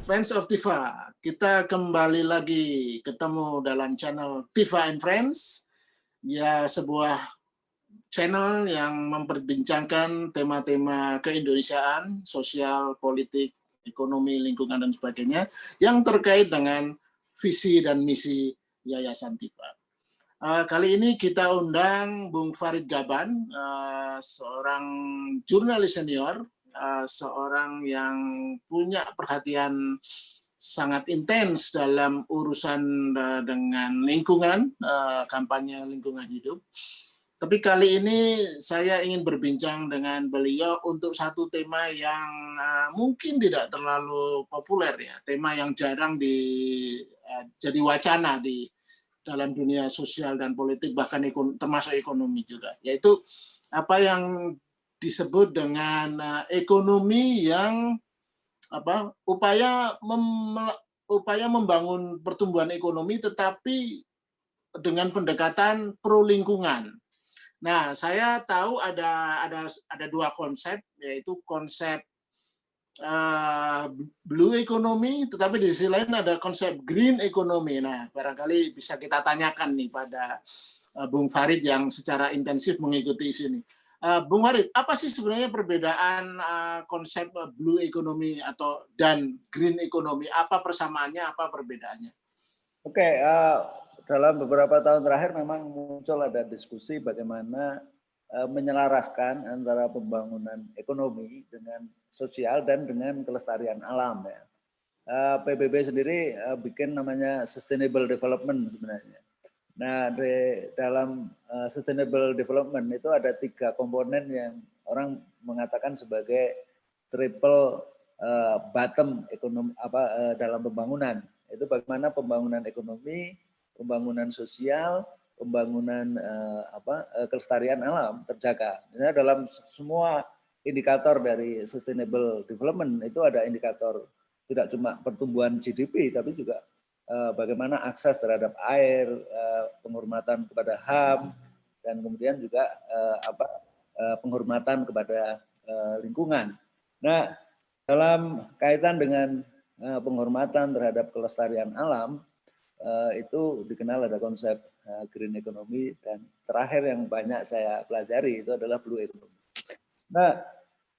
Friends of Tifa, kita kembali lagi ketemu dalam channel Tifa and Friends. Ya, sebuah channel yang memperbincangkan tema-tema keindonesiaan, sosial, politik, ekonomi, lingkungan, dan sebagainya yang terkait dengan visi dan misi Yayasan Tifa. Kali ini kita undang Bung Farid Gaban, seorang jurnalis senior, seorang yang punya perhatian sangat intens dalam urusan dengan lingkungan, kampanye lingkungan hidup. Tapi kali ini saya ingin berbincang dengan beliau untuk satu tema yang mungkin tidak terlalu populer ya, tema yang jarang jadi wacana di dalam dunia sosial dan politik, bahkan termasuk ekonomi juga, yaitu apa yang disebut dengan ekonomi yang upaya membangun pertumbuhan ekonomi tetapi dengan pendekatan pro lingkungan. Nah, saya tahu ada dua konsep, yaitu konsep blue economy, tetapi di sisi lain ada konsep green economy. Nah, barangkali bisa kita tanyakan nih pada Bung Farid yang secara intensif mengikuti sini. Bung Farid, apa sih sebenarnya perbedaan konsep blue economy dan green economy? Apa persamaannya, apa perbedaannya? Oke, dalam beberapa tahun terakhir memang muncul ada diskusi bagaimana menyelaraskan antara pembangunan ekonomi dengan sosial dan dengan kelestarian alam ya. PBB sendiri bikin namanya sustainable development sebenarnya. Nah, di dalam sustainable development itu ada 3 komponen yang orang mengatakan sebagai triple bottom ekonomi dalam pembangunan. Itu bagaimana pembangunan ekonomi, pembangunan sosial, pembangunan kelestarian alam terjaga. Misalnya dalam semua indikator dari sustainable development itu ada indikator tidak cuma pertumbuhan GDP tapi juga bagaimana akses terhadap air, penghormatan kepada HAM, dan kemudian juga penghormatan kepada lingkungan. Nah, dalam kaitan dengan penghormatan terhadap kelestarian alam, itu dikenal ada konsep green economy, dan terakhir yang banyak saya pelajari itu adalah blue economy. Nah,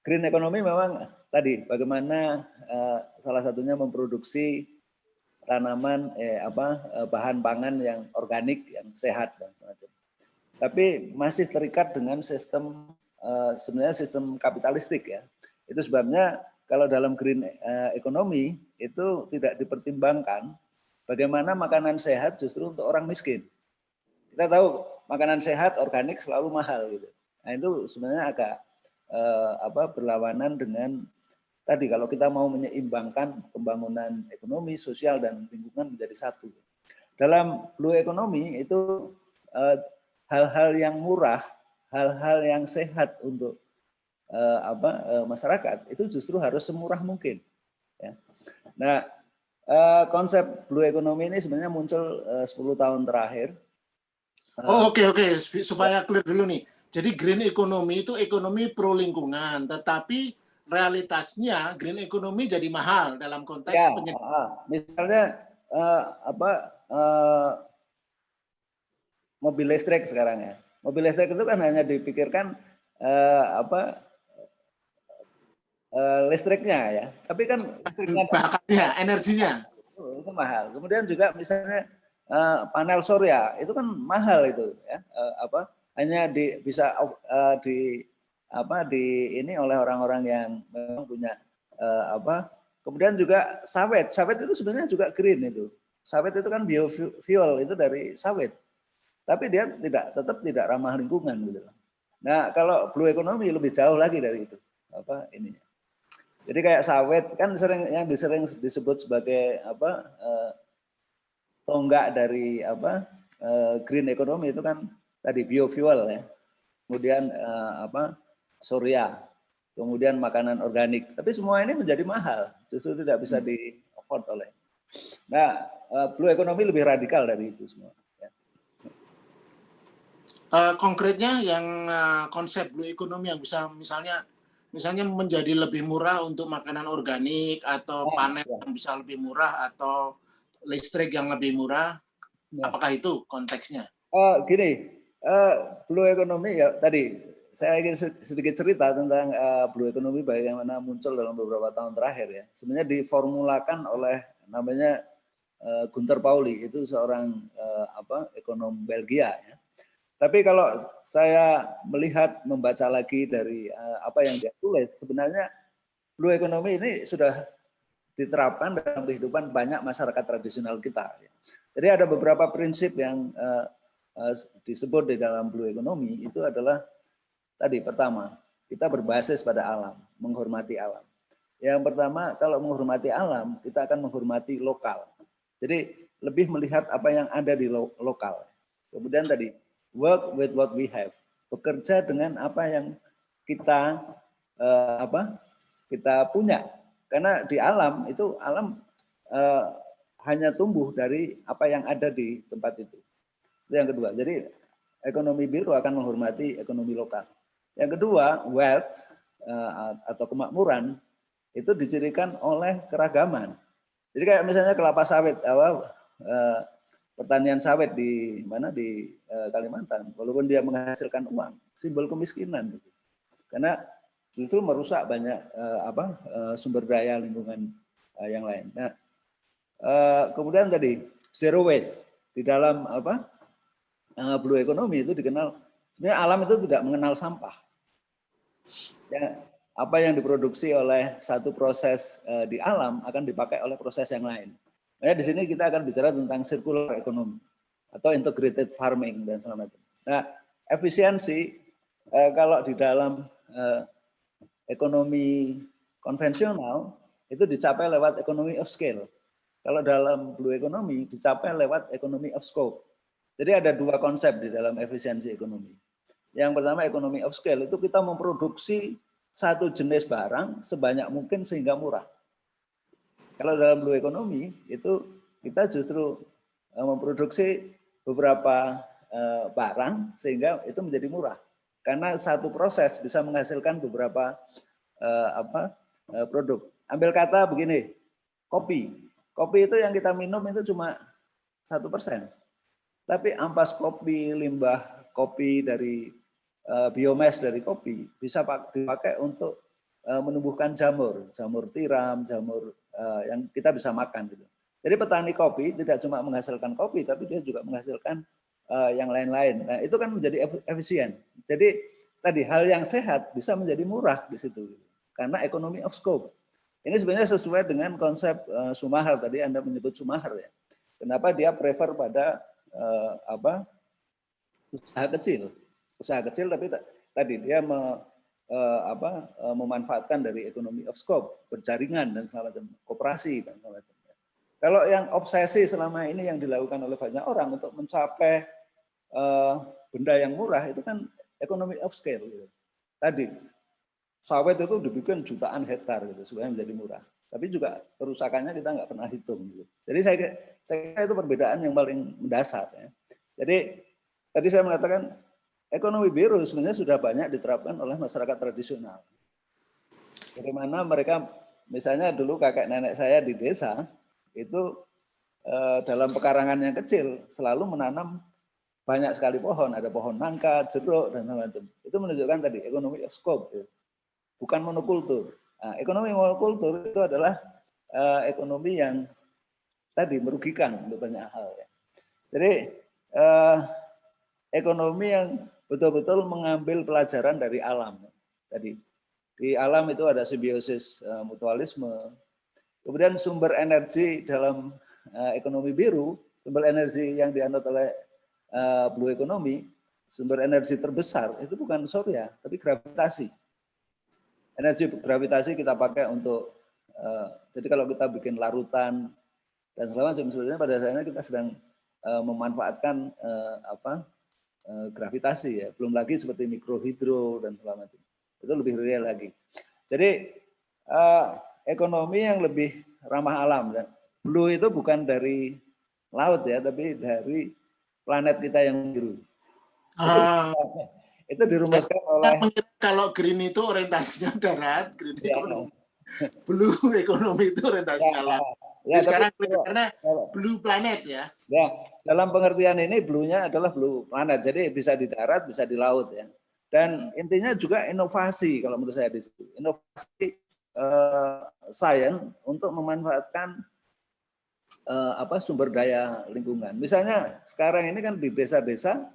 green economy memang tadi bagaimana salah satunya memproduksi tanaman bahan pangan yang organik, yang sehat dan macam. Tapi masih terikat dengan sistem sebenarnya sistem kapitalistik ya. Itu sebabnya kalau dalam green economy itu tidak dipertimbangkan bagaimana makanan sehat justru untuk orang miskin. Kita tahu makanan sehat organik selalu mahal gitu. Nah, itu sebenarnya agak berlawanan dengan tadi kalau kita mau menyeimbangkan pembangunan ekonomi, sosial, dan lingkungan menjadi satu. Dalam blue economy itu hal-hal yang murah, hal-hal yang sehat untuk masyarakat itu justru harus semurah mungkin. Ya. Nah, konsep blue economy ini sebenarnya muncul 10 tahun terakhir. Oke. Supaya clear dulu nih. Jadi green economy itu ekonomi pro lingkungan, tetapi realitasnya green economy jadi mahal dalam konteks misalnya mobil listrik sekarang ya. Mobil listrik itu kan hanya dipikirkan listriknya ya, tapi kan bahannya, energinya itu mahal. Kemudian juga misalnya panel surya itu kan mahal itu ya, hanya bisa ini oleh orang-orang yang memang punya kemudian juga sawit itu sebenarnya juga green itu. Sawit itu kan biofuel, itu dari sawit, tapi dia tetap tidak ramah lingkungan gitu. Nah, kalau blue economy lebih jauh lagi dari itu ininya. Jadi kayak sawit kan sering disebut sebagai tonggak dari green economy itu kan tadi biofuel ya. Kemudian surya, kemudian makanan organik. Tapi semua ini menjadi mahal, justru tidak bisa di-afford oleh. Nah, blue economy lebih radikal dari itu semua. Ya. Konkretnya yang konsep blue economy yang bisa misalnya Misalnya menjadi lebih murah untuk makanan organik atau Nah, panen ya. yang bisa lebih murah atau listrik yang lebih murah. Nah, Apakah itu konteksnya? gini, blue economy ya tadi saya ingin sedikit cerita tentang blue economy bagaimana muncul dalam beberapa tahun terakhir ya. Sebenarnya diformulakan oleh namanya Gunther Pauli, itu seorang ekonom Belgia ya. Tapi kalau saya melihat membaca lagi dari apa yang dia tulis, sebenarnya blue economy ini sudah diterapkan dalam kehidupan banyak masyarakat tradisional kita. Jadi ada beberapa prinsip yang disebut di dalam blue economy itu adalah tadi pertama, kita berbasis pada alam, menghormati alam. Yang pertama, kalau menghormati alam, kita akan menghormati lokal. Jadi lebih melihat apa yang ada di lokal. Kemudian tadi, work with what we have. Bekerja dengan apa yang kita kita punya. Karena di alam itu eh, hanya tumbuh dari apa yang ada di tempat itu. Itu yang kedua. Jadi ekonomi biru akan menghormati ekonomi lokal. Yang kedua, wealth atau kemakmuran itu dicirikan oleh keragaman. Jadi kayak misalnya kelapa sawit, pertanian sawit di mana di Kalimantan, walaupun dia menghasilkan uang, simbol kemiskinan. Karena justru merusak banyak sumber daya lingkungan yang lain. Nah, kemudian tadi zero waste di dalam blue economy itu dikenal sebenarnya alam itu tidak mengenal sampah. Ya, apa yang diproduksi oleh satu proses di alam akan dipakai oleh proses yang lain. Nah, di sini kita akan bicara tentang circular economy atau integrated farming dan segala macam. Nah, efisiensi kalau di dalam ekonomi konvensional itu dicapai lewat economy of scale. Kalau dalam blue economy dicapai lewat economy of scope. Jadi ada dua konsep di dalam efisiensi ekonomi. Yang pertama economy of scale itu kita memproduksi satu jenis barang sebanyak mungkin sehingga murah. Kalau dalam blue economy itu kita justru memproduksi beberapa barang sehingga itu menjadi murah. Karena satu proses bisa menghasilkan beberapa produk. Ambil kata begini, kopi. Kopi itu yang kita minum itu cuma 1%. Tapi ampas kopi, limbah kopi dari biomass dari kopi bisa dipakai untuk menumbuhkan jamur tiram, jamur yang kita bisa makan gitu. Jadi petani kopi tidak cuma menghasilkan kopi, tapi dia juga menghasilkan yang lain-lain. Nah, itu kan menjadi efisien. Jadi tadi hal yang sehat bisa menjadi murah di situ. Karena economy of scope. Ini sebenarnya sesuai dengan konsep Schumacher tadi Anda menyebut Schumacher ya. Kenapa dia prefer pada usaha kecil. Usaha kecil tapi tadi dia memanfaatkan dari economy of scope, berjaringan dan segala macam, koperasi dan segala macam. Kalau yang obsesi selama ini yang dilakukan oleh banyak orang untuk mencapai benda yang murah itu kan economy of scale. Gitu. Tadi sawit itu dibikin jutaan hektar gitu supaya menjadi murah. Tapi juga kerusakannya kita nggak pernah hitung. Gitu. Jadi saya kira itu perbedaan yang paling mendasar. Ya. Jadi tadi saya mengatakan ekonomi biru sebenarnya sudah banyak diterapkan oleh masyarakat tradisional. Bagaimana mereka, misalnya dulu kakek nenek saya di desa, itu dalam pekarangan yang kecil selalu menanam banyak sekali pohon. Ada pohon nangka, jeruk, dan macam-macam. Itu menunjukkan tadi ekonomi of scope, bukan monokultur. Nah, ekonomi monokultur itu adalah ekonomi yang tadi merugikan untuk banyak hal. Ya. Jadi ekonomi yang betul-betul mengambil pelajaran dari alam. Tadi di alam itu ada simbiosis mutualisme. Kemudian sumber energi dalam ekonomi biru, sumber energi yang dianut oleh blue economy, sumber energi terbesar itu bukan surya, tapi gravitasi. Energi gravitasi kita pakai untuk jadi kalau kita bikin larutan dan segala macam, sebenarnya pada dasarnya kita sedang memanfaatkan gravitasi ya, belum lagi seperti mikrohidro dan segala macam. Itu lebih real lagi. Jadi ekonomi yang lebih ramah alam. Dan blue itu bukan dari laut ya, tapi dari planet kita yang biru. Itu dirumuskan oleh Kalau green itu orientasinya darat, green ya, ekonomi, blue ekonomi itu ya, orientasinya laut. ya, Jadi tapi sekarang karena kalau blue planet ya. ya, dalam pengertian ini blue-nya adalah blue planet. Jadi bisa di darat, bisa di laut ya. Dan intinya juga inovasi kalau menurut saya di situ. Inovasi sains untuk memanfaatkan sumber daya lingkungan. Misalnya sekarang ini kan di desa-desa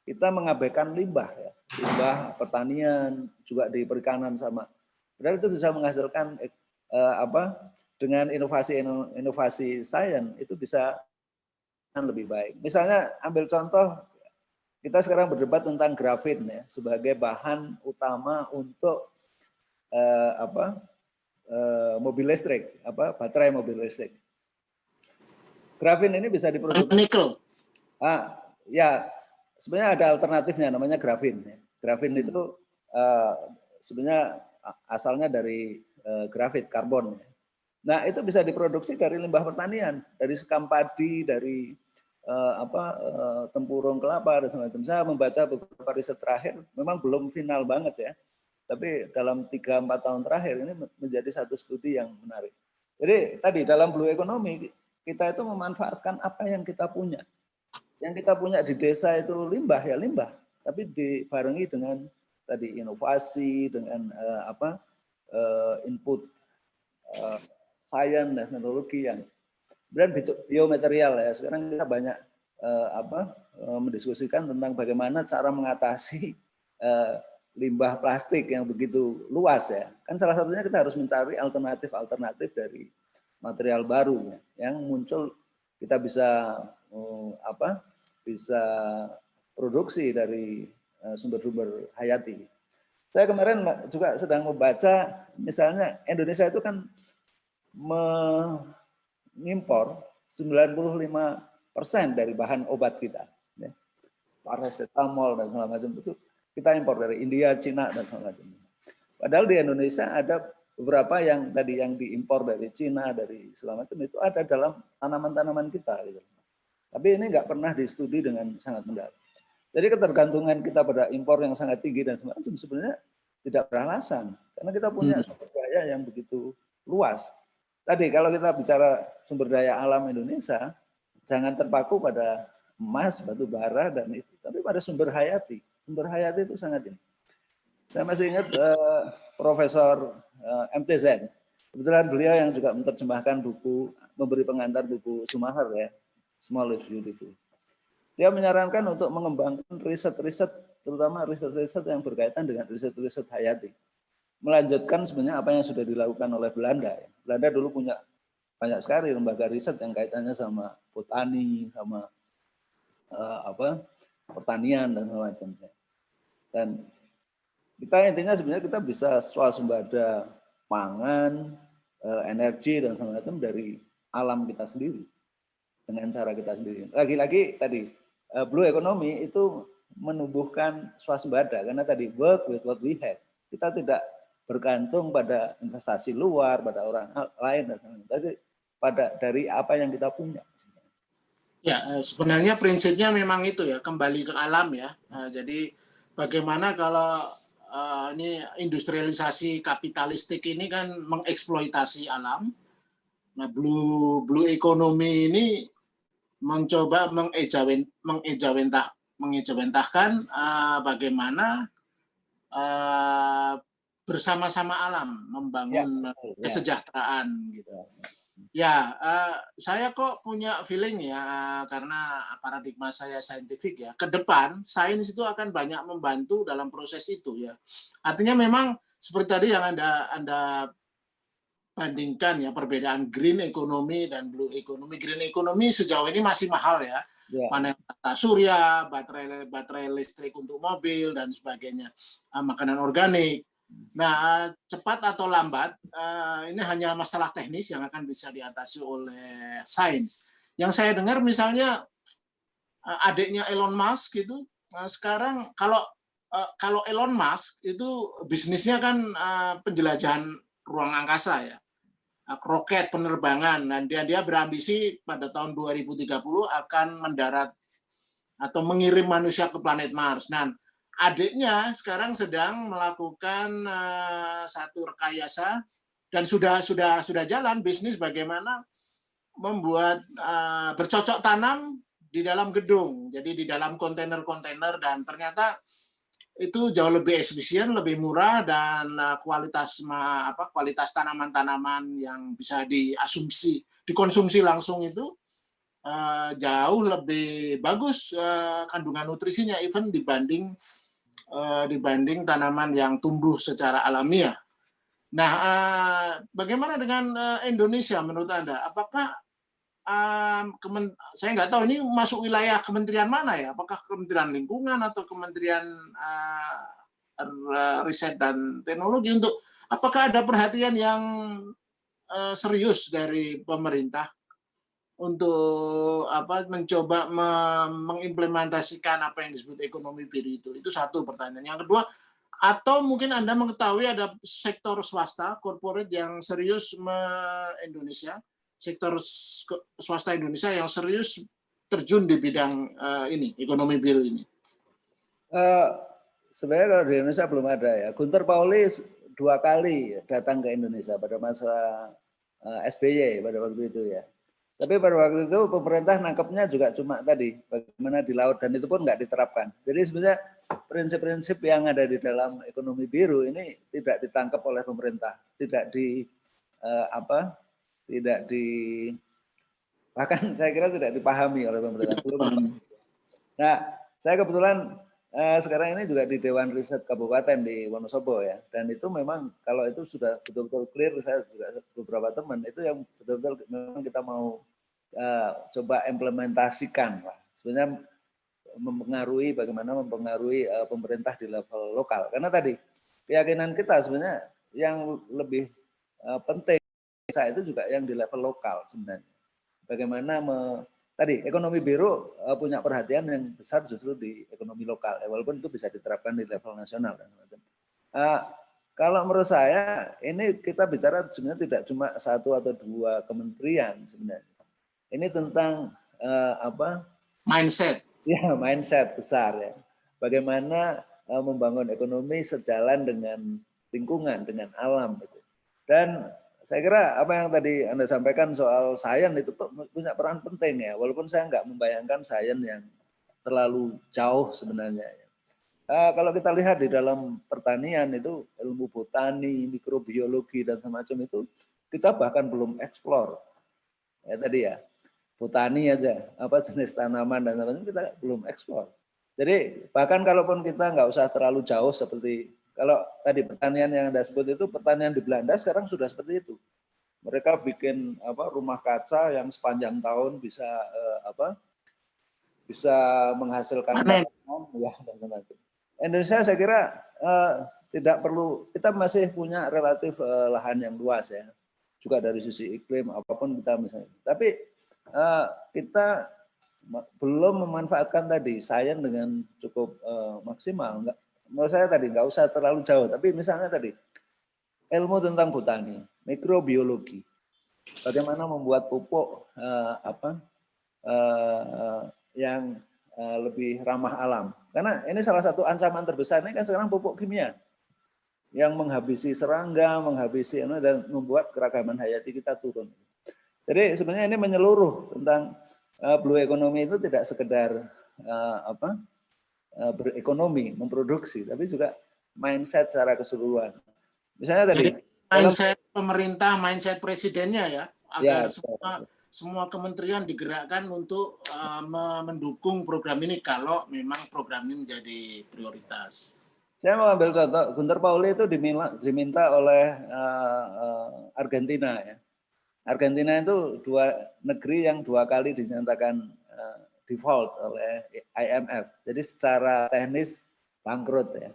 kita mengabaikan limbah ya. Limbah pertanian juga di perikanan sama. Padahal itu bisa menghasilkan dengan inovasi sains itu bisa lebih baik. Misalnya ambil contoh kita sekarang berdebat tentang grafin ya sebagai bahan utama untuk mobil listrik, baterai mobil listrik. Grafin ini bisa diproduksi. Nikel. Ya, sebenarnya ada alternatifnya namanya grafin. Grafin itu sebenarnya asalnya dari grafit karbon. Nah, itu bisa diproduksi dari limbah pertanian, dari sekam padi, dari tempurung kelapa dan semacam. Saya membaca beberapa riset terakhir, memang belum final banget ya. Tapi dalam 3-4 tahun terakhir ini menjadi satu studi yang menarik. Jadi tadi dalam blue economy kita itu memanfaatkan apa yang kita punya. Yang kita punya di desa itu limbah ya limbah, tapi dibarengi dengan tadi inovasi, dengan input sains dan teknologi yang dan biomaterial ya. Sekarang kita banyak mendiskusikan tentang bagaimana cara mengatasi limbah plastik yang begitu luas ya. Kan salah satunya kita harus mencari alternatif dari material baru ya, yang muncul kita bisa bisa produksi dari sumber-sumber hayati. Saya kemarin juga sedang membaca misalnya Indonesia itu kan mengimpor 95% dari bahan obat kita. Ya. Paracetamol dan segala macam itu kita impor dari India, Cina dan segala macam. Padahal di Indonesia ada beberapa yang tadi yang diimpor dari Cina, dari segala macam itu ada dalam tanaman-tanaman kita. Gitu. Tapi ini nggak pernah disetujui dengan sangat mendalam. Jadi ketergantungan kita pada impor yang sangat tinggi dan semacam sebenarnya tidak beralasan. Karena kita punya sumber daya yang begitu luas. Tadi kalau kita bicara sumber daya alam Indonesia, jangan terpaku pada emas, batu bara, dan itu. Tapi pada sumber hayati. Sumber hayati itu sangat ini. Saya masih ingat Profesor MTZ. Kebetulan beliau yang juga menerjemahkan buku, memberi pengantar buku Schumacher ya, Small is Beautiful. Dia menyarankan untuk mengembangkan riset-riset, terutama riset-riset yang berkaitan dengan riset-riset hayati. Melanjutkan sebenarnya apa yang sudah dilakukan oleh Belanda. Belanda dulu punya banyak sekali lembaga riset yang kaitannya sama botani, sama pertanian dan semacamnya. Dan kita intinya sebenarnya kita bisa swasembada pangan, energi dan semacam dari alam kita sendiri dengan cara kita sendiri. Lagi-lagi tadi blue economy itu menumbuhkan swasembada karena tadi work with what we have. Kita tidak bergantung pada investasi luar, pada orang lain dan sebagainya. Tapi pada dari apa yang kita punya. Ya, sebenarnya prinsipnya memang itu ya, kembali ke alam ya. Jadi bagaimana kalau ini industrialisasi kapitalistik ini kan mengeksploitasi alam. Nah, blue economy ini mencoba mengejawantahkan bagaimana bersama-sama alam membangun kesejahteraan gitu. Ya, saya kok punya feeling ya, karena paradigma saya saintifik ya, ke depan sains itu akan banyak membantu dalam proses itu ya. Artinya memang seperti tadi yang Anda bandingkan ya, perbedaan green economy dan blue economy. Green economy sejauh ini masih mahal ya. Panel surya, baterai listrik untuk mobil dan sebagainya, makanan organik. Nah, cepat atau lambat, ini hanya masalah teknis yang akan bisa diatasi oleh sains. Yang saya dengar misalnya adiknya Elon Musk itu sekarang kalau Elon Musk itu bisnisnya kan penjelajahan ruang angkasa ya, roket penerbangan, dan dia berambisi pada tahun 2030 akan mendarat atau mengirim manusia ke planet Mars. Nah, adiknya sekarang sedang melakukan satu rekayasa dan sudah jalan bisnis bagaimana membuat bercocok tanam di dalam gedung, jadi di dalam kontainer-kontainer, dan ternyata itu jauh lebih efisien, lebih murah, dan kualitas tanaman-tanaman yang bisa dikonsumsi langsung itu jauh lebih bagus kandungan nutrisinya, even dibanding tanaman yang tumbuh secara alamiah. Nah, bagaimana dengan Indonesia menurut Anda? Apakah saya nggak tahu ini masuk wilayah kementerian mana ya? Apakah Kementerian Lingkungan atau Kementerian Riset dan Teknologi, untuk apakah ada perhatian yang serius dari pemerintah untuk mencoba mengimplementasikan apa yang disebut ekonomi biru itu satu pertanyaan. Yang kedua, atau mungkin Anda mengetahui ada sektor swasta, corporate yang serius sektor swasta Indonesia yang serius terjun di bidang ini, ekonomi biru ini? Sebenarnya kalau di Indonesia belum ada ya. Guntur Pauli 2 kali datang ke Indonesia pada masa SBY pada waktu itu ya. Tapi pada waktu itu pemerintah nangkepnya juga cuma tadi, bagaimana di laut, dan itu pun nggak diterapkan. Jadi sebenarnya prinsip-prinsip yang ada di dalam ekonomi biru ini tidak ditangkap oleh pemerintah, bahkan saya kira tidak dipahami oleh pemerintah. Nah, saya kebetulan sekarang ini juga di Dewan Riset Kabupaten di Wonosobo ya, dan itu memang kalau itu sudah betul-betul clear, saya juga beberapa teman itu yang betul-betul memang kita mau coba implementasikan lah. Sebenarnya bagaimana mempengaruhi pemerintah di level lokal, karena tadi keyakinan kita sebenarnya yang lebih penting itu juga yang di level lokal sebenarnya. Bagaimana tadi ekonomi biru punya perhatian yang besar justru di ekonomi lokal, walaupun itu bisa diterapkan di level nasional. Kalau menurut saya ini kita bicara sebenarnya tidak cuma 1 atau 2 kementerian sebenarnya. Ini tentang mindset. Ya, mindset besar ya. Bagaimana membangun ekonomi sejalan dengan lingkungan, dengan alam. Gitu. Dan saya kira apa yang tadi Anda sampaikan soal sains itu punya peran penting ya, walaupun saya nggak membayangkan sains yang terlalu jauh sebenarnya. Kalau kita lihat di dalam pertanian itu ilmu botani, mikrobiologi dan semacam itu kita bahkan belum eksplor. Ya tadi ya, botani aja, apa jenis tanaman dan semacam kita belum eksplor. Jadi bahkan kalaupun kita nggak usah terlalu jauh seperti kalau tadi pertanian yang Anda sebut itu, pertanian di Belanda sekarang sudah seperti itu. Mereka bikin rumah kaca yang sepanjang tahun bisa bisa menghasilkan tanaman ya dan semacam. Indonesia saya kira tidak perlu, kita masih punya relatif lahan yang luas ya, juga dari sisi iklim apapun kita misalnya. Tapi kita belum memanfaatkan tadi sains dengan cukup maksimal. Menurut saya tadi nggak usah terlalu jauh, tapi misalnya tadi ilmu tentang botani, mikrobiologi, bagaimana membuat pupuk yang lebih ramah alam. Karena ini salah satu ancaman terbesar ini kan sekarang pupuk kimia yang menghabisi serangga, menghabisi dan membuat keragaman hayati kita turun. Jadi sebenarnya ini menyeluruh tentang blue economy itu tidak sekedar berekonomi, memproduksi, tapi juga mindset secara keseluruhan. Misalnya tadi mindset pemerintah, mindset presidennya ya, agar semua kementerian digerakkan untuk mendukung program ini kalau memang program ini menjadi prioritas. Saya mau ambil contoh, Guntur Pauli itu diminta oleh Argentina ya. Argentina itu negeri yang 2 kali dinyatakan default oleh IMF. Jadi secara teknis bangkrut ya.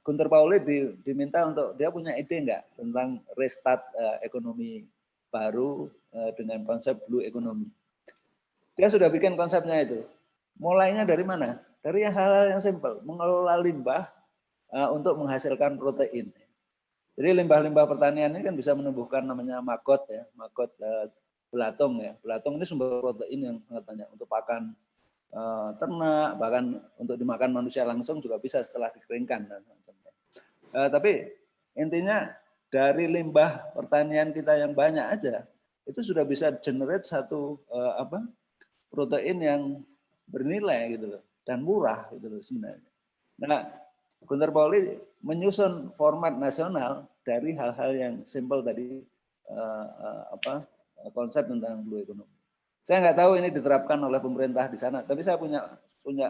Guntur Pauli diminta untuk dia punya ide enggak tentang restart ekonomi baru dengan konsep blue economy. Dia sudah bikin konsepnya itu. Mulainya dari mana? Dari hal-hal yang simpel, mengelola limbah untuk menghasilkan protein. Jadi limbah-limbah pertanian ini kan bisa menumbuhkan namanya maggot ya, maggot belatung ya. Belatung ini sumber protein yang sangat banyak untuk pakan ternak, bahkan untuk dimakan manusia langsung juga bisa setelah dikeringkan. Tapi intinya dari limbah pertanian kita yang banyak aja, itu sudah bisa generate satu protein yang bernilai gitu loh, dan murah gitu loh sebenarnya. Nah, Guntur Pauli menyusun format nasional dari hal-hal yang simpel tadi, konsep tentang blue economy. Saya nggak tahu ini diterapkan oleh pemerintah di sana, tapi saya punya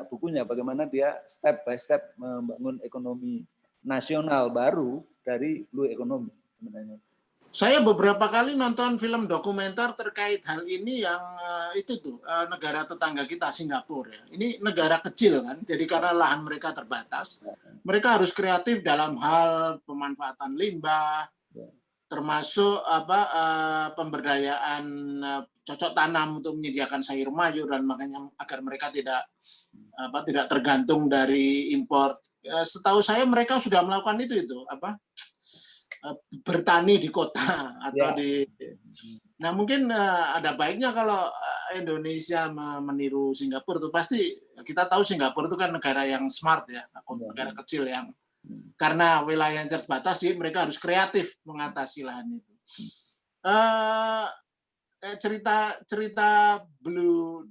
bukunya bagaimana dia step by step membangun ekonomi nasional baru dari blue economy sebenarnya. Saya beberapa kali nonton film dokumenter terkait hal ini yang negara tetangga kita Singapura ya. Ini negara kecil kan, jadi karena lahan mereka terbatas, mereka harus kreatif dalam hal pemanfaatan limbah, termasuk pemberdayaan cocok tanam untuk menyediakan sayur mayur dan makanya agar mereka tidak tergantung dari impor. Setahu saya mereka sudah melakukan itu bertani di kota atau di. Nah mungkin ada baiknya kalau Indonesia meniru Singapura itu. Pasti kita tahu Singapura itu kan negara yang smart ya, negara kecil yang karena wilayah yang terbatas, jadi mereka harus kreatif mengatasi lahan itu. Cerita blue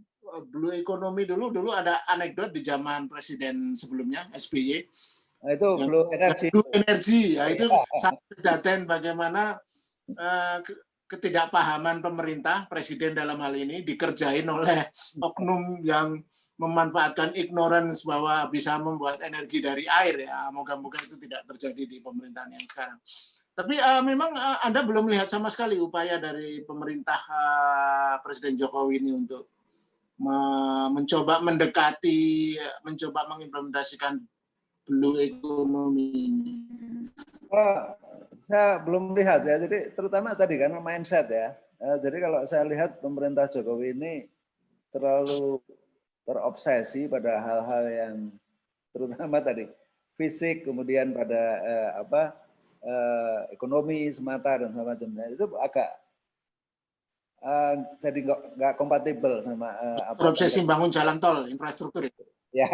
economy dulu ada anekdot di zaman presiden sebelumnya SBY. Itu blue energy. Blue energy, ya itu sangat kejadian bagaimana ketidakpahaman pemerintah presiden dalam hal ini dikerjain oleh oknum yang memanfaatkan ignorance bahwa bisa membuat energi dari air ya. Moga-moga itu tidak terjadi di pemerintahan yang sekarang. Tapi memang Anda belum lihat sama sekali upaya dari pemerintah Presiden Jokowi ini untuk mencoba mendekati, mencoba mengimplementasikan blue economy ini. Saya belum lihat ya. Jadi terutama tadi karena mindset ya. Jadi kalau saya lihat pemerintah Jokowi ini terlalu terobsesi pada hal-hal yang terutama tadi fisik, kemudian pada ekonomi semata dan semacamnya, itu agak jadi nggak kompatibel sama obsesi bangun jalan tol, infrastruktur itu. Ya,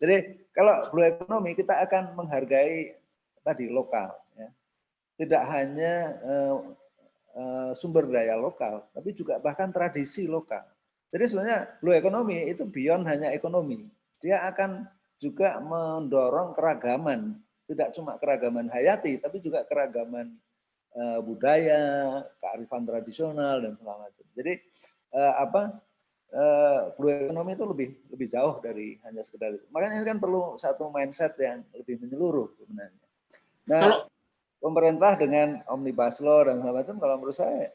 jadi kalau blue economy kita akan menghargai tadi lokal, ya. Tidak hanya sumber daya lokal, tapi juga bahkan tradisi lokal. Jadi sebenarnya blue economy itu beyond hanya ekonomi. Dia akan juga mendorong keragaman, tidak cuma keragaman hayati, tapi juga keragaman budaya, kearifan tradisional dan sebagainya. Jadi blue economy itu lebih jauh dari hanya sekedar itu. Makanya ini kan perlu satu mindset yang lebih menyeluruh sebenarnya. Nah, pemerintah dengan omnibus law dan segala macam, kalau menurut saya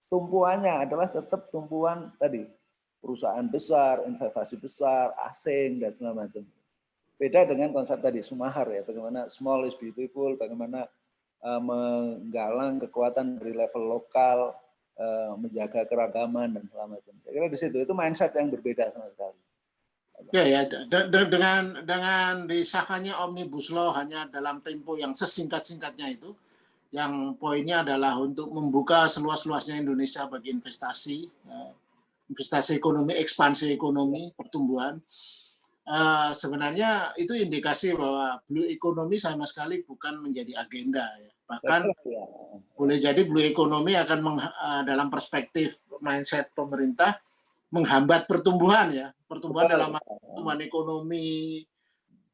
tumpuannya adalah tetap tumpuan tadi perusahaan besar, investasi besar, asing dan segala macam. Beda dengan konsep tadi Sumahar ya, bagaimana small is beautiful, bagaimana menggalang kekuatan dari level lokal, menjaga keragaman dan segala macam. Saya kira di situ itu mindset yang berbeda sama sekali. Ya, dengan disahkannya omnibus law hanya dalam tempo yang sesingkat-singkatnya itu, yang poinnya adalah untuk membuka seluas-luasnya Indonesia bagi investasi ekonomi, ekspansi ekonomi, pertumbuhan. Sebenarnya itu indikasi bahwa blue economy sama sekali bukan menjadi agenda ya. Bahkan boleh jadi blue economy akan dalam perspektif mindset pemerintah menghambat pertumbuhan ya, pertumbuhan dalam pertumbuhan ekonomi,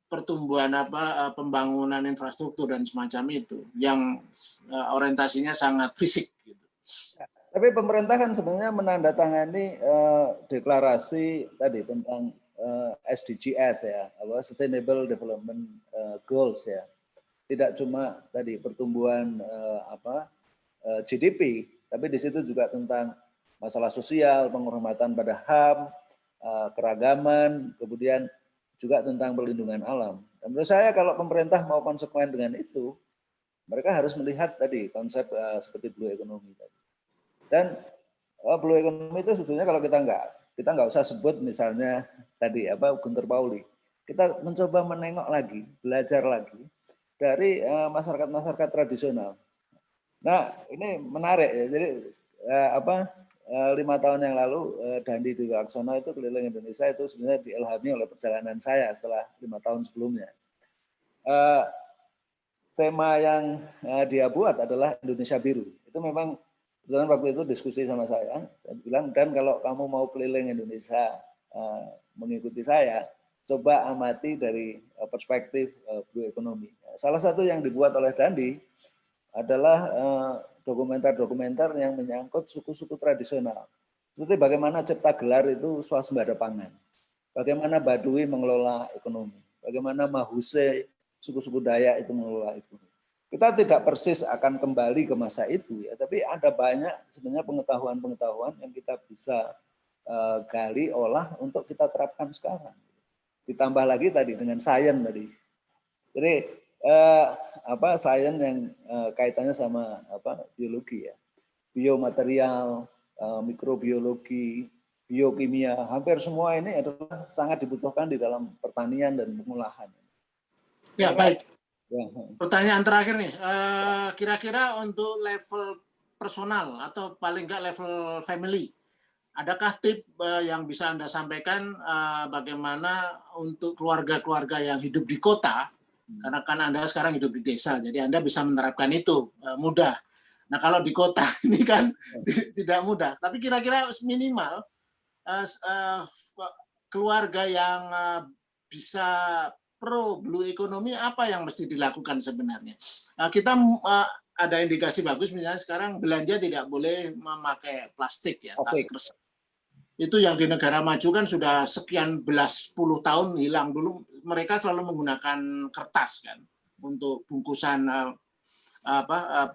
pertumbuhan pembangunan infrastruktur dan semacam itu yang orientasinya sangat fisik gitu. Tapi pemerintah kan sebenarnya menandatangani deklarasi tadi tentang SDGs ya, Sustainable Development Goals ya. Tidak cuma tadi pertumbuhan GDP, tapi di situ juga tentang masalah sosial, penghormatan pada HAM, keragaman, kemudian juga tentang perlindungan alam. Dan menurut saya kalau pemerintah mau konsekuen dengan itu, mereka harus melihat tadi konsep seperti blue economy tadi. Dan blue economy itu sebetulnya kalau kita nggak usah sebut misalnya tadi Guntur Pauli, kita mencoba menengok lagi, belajar lagi dari masyarakat tradisional. Nah ini menarik ya. Jadi 5 tahun yang lalu Dandi Dwiaksono itu keliling Indonesia itu sebenarnya diilhami oleh perjalanan saya setelah 5 tahun sebelumnya. Tema yang dia buat adalah Indonesia Biru. Itu memang kebetulan waktu itu diskusi sama saya bilang, dan kalau kamu mau keliling Indonesia mengikuti saya, coba amati dari perspektif blue economy. Salah satu yang dibuat oleh Dandi adalah dokumenter-dokumenter yang menyangkut suku-suku tradisional. Seperti bagaimana Cipta Gelar itu swasembada pangan. Bagaimana Baduy mengelola ekonomi. Bagaimana Mahuse, suku-suku Dayak itu mengelola ekonomi. Kita tidak persis akan kembali ke masa itu, ya, tapi ada banyak sebenarnya pengetahuan-pengetahuan yang kita bisa gali, olah untuk kita terapkan sekarang. Ditambah lagi tadi dengan sains tadi. Jadi sains yang kaitannya sama biologi ya, biomaterial, mikrobiologi, biokimia, hampir semua ini adalah sangat dibutuhkan di dalam pertanian dan pengolahan. Ya, baik. Ya. Pertanyaan terakhir nih, kira-kira untuk level personal atau paling nggak level family, adakah tips yang bisa Anda sampaikan bagaimana untuk keluarga-keluarga yang hidup di kota? Karena kan Anda sekarang hidup di desa, jadi Anda bisa menerapkan itu mudah. Nah kalau di kota ini kan tidak mudah, tapi kira-kira minimal keluarga yang bisa pro blue economy apa yang mesti dilakukan sebenarnya? Kita ada indikasi bagus, misalnya sekarang belanja tidak boleh memakai plastik ya, tas kresek. Itu yang di negara maju kan sudah sekian belas puluh tahun hilang. Dulu mereka selalu menggunakan kertas kan untuk bungkusan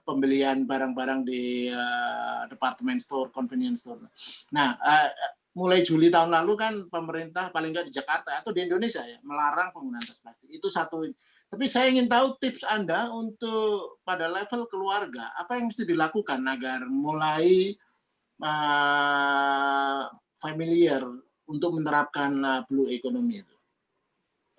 pembelian barang-barang di department store, convenience store. Nah, mulai Juli tahun lalu kan pemerintah paling nggak di Jakarta atau di Indonesia ya melarang penggunaan tas plastik. Itu satu. Tapi saya ingin tahu tips Anda untuk pada level keluarga apa yang mesti dilakukan agar mulai familiar untuk menerapkan blue economy itu.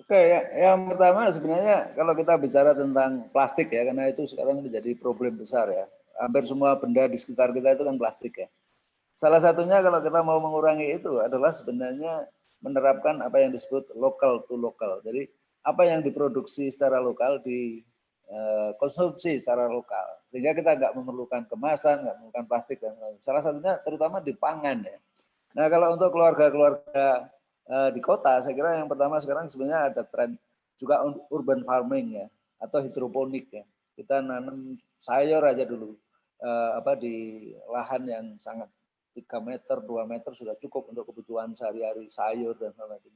Oke, yang pertama sebenarnya kalau kita bicara tentang plastik ya, karena itu sekarang menjadi problem besar ya. Hampir semua benda di sekitar kita itu kan plastik ya. Salah satunya kalau kita mau mengurangi itu adalah sebenarnya menerapkan apa yang disebut local to local. Jadi apa yang diproduksi secara lokal dikonsumsi secara lokal. Sehingga kita nggak memerlukan kemasan, nggak memerlukan plastik dan lain-lain. Salah satunya terutama di pangan ya. Nah kalau untuk keluarga-keluarga di kota, saya kira yang pertama sekarang sebenarnya ada tren juga urban farming ya, atau hidroponik ya. Kita nanam sayur aja dulu di lahan yang sangat 3 meter, 2 meter sudah cukup untuk kebutuhan sehari-hari sayur dan lain-lain.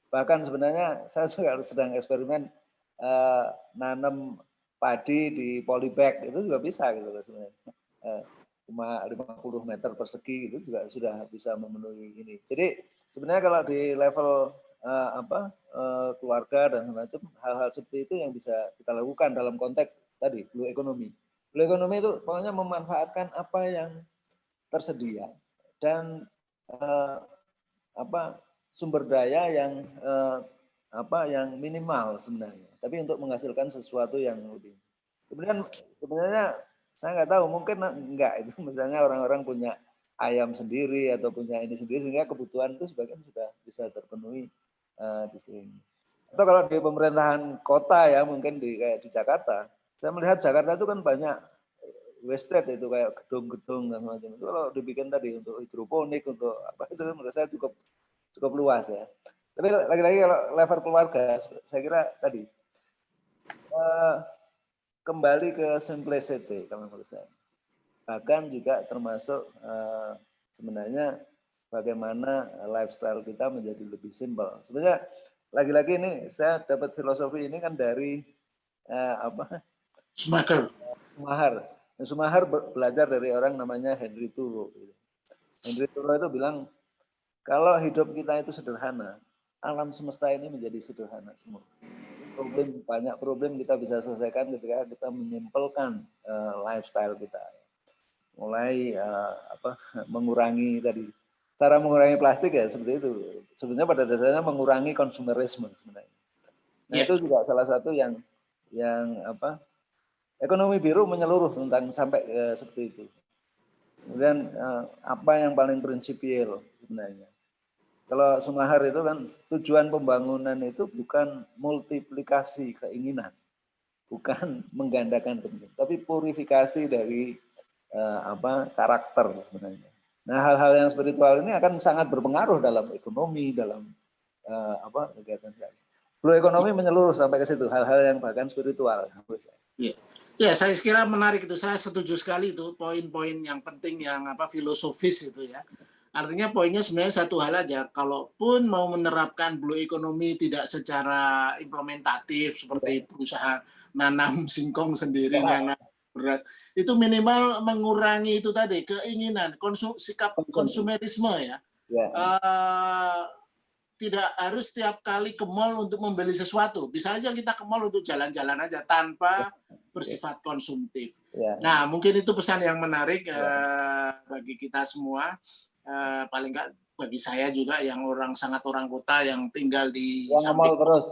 Bahkan sebenarnya saya juga sedang eksperimen nanam padi di polybag, itu juga bisa gitu sebenarnya. Cuma 50 meter persegi itu juga sudah bisa memenuhi ini. Jadi sebenarnya kalau di level keluarga dan macam hal-hal seperti itu yang bisa kita lakukan dalam konteks tadi blue economy. Blue economy itu pokoknya memanfaatkan apa yang tersedia dan sumber daya yang minimal sebenarnya. Tapi untuk menghasilkan sesuatu yang lebih. Kemudian sebenarnya saya nggak tahu, mungkin enggak itu misalnya orang-orang punya ayam sendiri atau punya ini sendiri sehingga kebutuhan itu sebagian sudah bisa terpenuhi di sini. Atau kalau di pemerintahan kota ya mungkin kayak di Jakarta, saya melihat Jakarta itu kan banyak wasted itu kayak gedung-gedung dan macam itu. Kalau dibikin tadi untuk hidroponik untuk apa itu menurut saya cukup luas ya. Tapi lagi-lagi kalau level keluarga saya kira tadi kembali ke simplicity kalau menurut saya. Bahkan juga termasuk sebenarnya bagaimana lifestyle kita menjadi lebih simpel. Sebenarnya lagi-lagi ini saya dapat filosofi ini kan dari Schumacher. Schumacher belajar dari orang namanya Henry Thoreau. Henry Thoreau itu bilang kalau hidup kita itu sederhana, alam semesta ini menjadi sederhana semua. Banyak problem kita bisa selesaikan ketika kita menyimpelkan lifestyle kita. Mulai mengurangi tadi. Cara mengurangi plastik ya seperti itu. Sebenarnya pada dasarnya mengurangi konsumerisme sebenarnya. Nah itu juga salah satu yang ekonomi biru menyeluruh tentang sampai seperti itu. Kemudian apa yang paling prinsipil sebenarnya? Kalau Sumahar itu kan tujuan pembangunan itu bukan multiplikasi keinginan, bukan menggandakan keinginan, tapi purifikasi dari karakter sebenarnya. Nah, hal-hal yang spiritual ini akan sangat berpengaruh dalam ekonomi, dalam kegiatan saya. Blue ekonomi menyeluruh sampai ke situ, hal-hal yang bahkan spiritual. Ya. Ya, saya kira menarik itu. Saya setuju sekali itu poin-poin yang penting yang filosofis itu ya. Artinya poinnya sebenarnya satu hal aja. Kalaupun mau menerapkan blue economy tidak secara implementatif seperti berusaha nanam singkong sendiri, nanam beras, itu minimal mengurangi itu tadi keinginan, sikap konsumerisme ya. Ya. Tidak harus setiap kali ke mall untuk membeli sesuatu. Bisa aja kita ke mall untuk jalan-jalan aja tanpa bersifat konsumtif. Ya. Nah, mungkin itu pesan yang menarik bagi kita semua. Paling nggak bagi saya juga yang sangat orang kota yang tinggal di samping. Terus.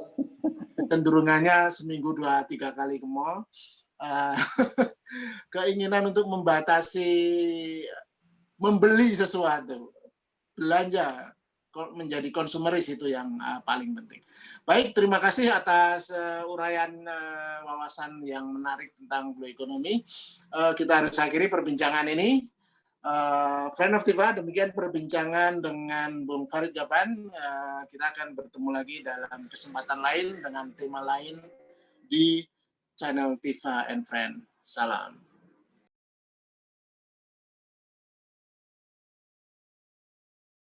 Kecenderungannya seminggu 2-3 kali ke mall. Keinginan untuk membatasi membeli sesuatu, belanja, menjadi konsumeris itu yang paling penting. Baik, terima kasih atas uraian wawasan yang menarik tentang blue economy. Kita harus akhiri perbincangan ini. Friend of Tiva, demikian perbincangan dengan Bung Farid Gaban. Kita akan bertemu lagi dalam kesempatan lain dengan tema lain di channel Tiva and Friend. Salam.